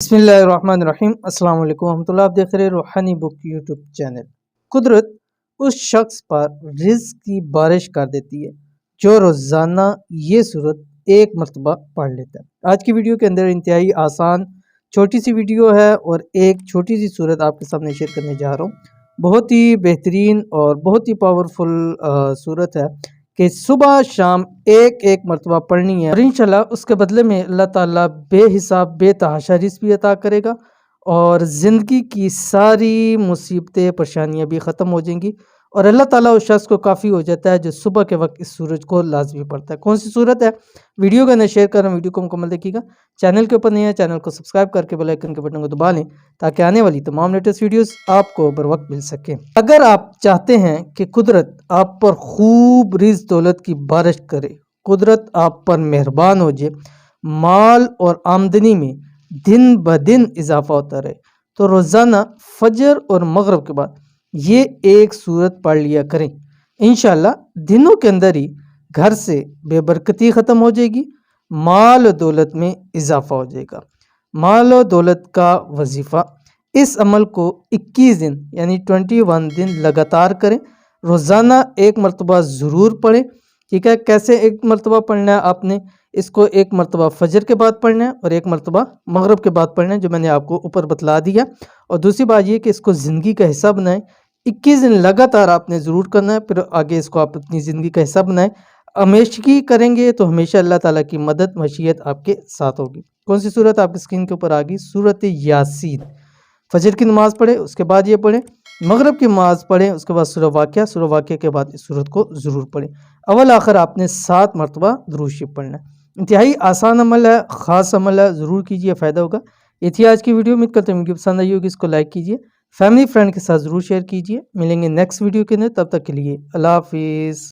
बिस्मिल्लाहिर्रहमानिर्रहीम। अस्सलाम वालेकुम रहमतुल्लाह। आप देख रहे हैं रूहानी बुक यूट्यूब चैनल। कुदरत उस शख्स पर रिज़्क की बारिश कर देती है जो रोज़ाना ये सूरत एक मरतबा पढ़ लेता है। आज की वीडियो के अंदर इंतहाई आसान छोटी सी वीडियो है और एक छोटी सी सूरत आपके सामने शेयर करने जा रहा हूँ। बहुत ही बेहतरीन और बहुत ही पावरफुल सूरत है कि सुबह शाम एक एक मरतबा पढ़नी है और इंशाल्लाह उसके बदले में अल्लाह ताला बेहिसाब बेतहाशा रिज़्क भी अता करेगा और ज़िंदगी की सारी मुसीबतें परेशानियां भी ख़त्म हो जाएंगी और अल्लाह ताला उस शख्स को काफ़ी हो जाता है जो सुबह के वक्त इस सूरज को लाजमी पढ़ता है। कौन सी सूरत है वीडियो का अंदर शेयर कर रहा हूँ, वीडियो को मुकम्मल देखिएगा। चैनल के ऊपर नहीं है, चैनल को सब्सक्राइब करके बेल आइकन के बटन को दबा लें ताकि आने वाली तमाम लेटेस्ट वीडियोस आपको बर वक्त मिल सके। अगर आप चाहते हैं कि कुदरत आप पर खूब रिज़्क दौलत की बारिश करे, कुदरत आप पर मेहरबान हो जाए, माल और आमदनी में दिन ब दिन इजाफा होता रहे, तो रोज़ाना फजर और मगरब के बाद ये एक सूरत पढ़ लिया करें। इंशाल्लाह दिनों के अंदर ही घर से बेबरकती ख़त्म हो जाएगी, माल और दौलत में इजाफा हो जाएगा। माल और दौलत का वजीफ़ा, इस अमल को 21 दिन यानी 21 दिन लगातार करें। रोज़ाना एक मरतबा ज़रूर पढ़ें। ठीक है, कैसे एक मरतबा पढ़ना है आपने, इसको एक मरतबा फजर के बाद पढ़ना है और एक मरतबा मगरब के बाद पढ़ना है, जो मैंने आपको ऊपर बतला दिया। और दूसरी बात ये कि इसको ज़िंदगी का हिस्सा बनाएं। 21 दिन लगातार आपने ज़रूर करना है, फिर आगे इसको आप अपनी ज़िंदगी का हिस्सा बनाएं। हमेशगी करेंगे तो हमेशा अल्लाह ताला की मदद मशीयत आपके साथ होगी। कौन सी सूरत आपकी स्क्रीन के ऊपर आ गई, सूरत यासीन। फजर की नमाज़ पढ़े, उसके बाद ये पढ़ें, मगरब की नमाज़ पढ़ें, उसके बाद सूरह वाक़िया के बाद इस सूरत को ज़रूर पढ़ें। अव्वल आखिर आपने 7 मरतबा दुरूद शरीफ पढ़ना है। इंतहाई आसान अमल है, ख़ास अमल है, ज़रूर कीजिए, फ़ायदा होगा। ये थी आज की वीडियो। उम्मीद करते हैं वीडियो पसंद आई होगी। इसको लाइक कीजिए, फैमिली फ्रेंड के साथ ज़रूर शेयर कीजिए। मिलेंगे नेक्स्ट वीडियो के अंदर, तब तक के लिए अल्लाह हाफिज़।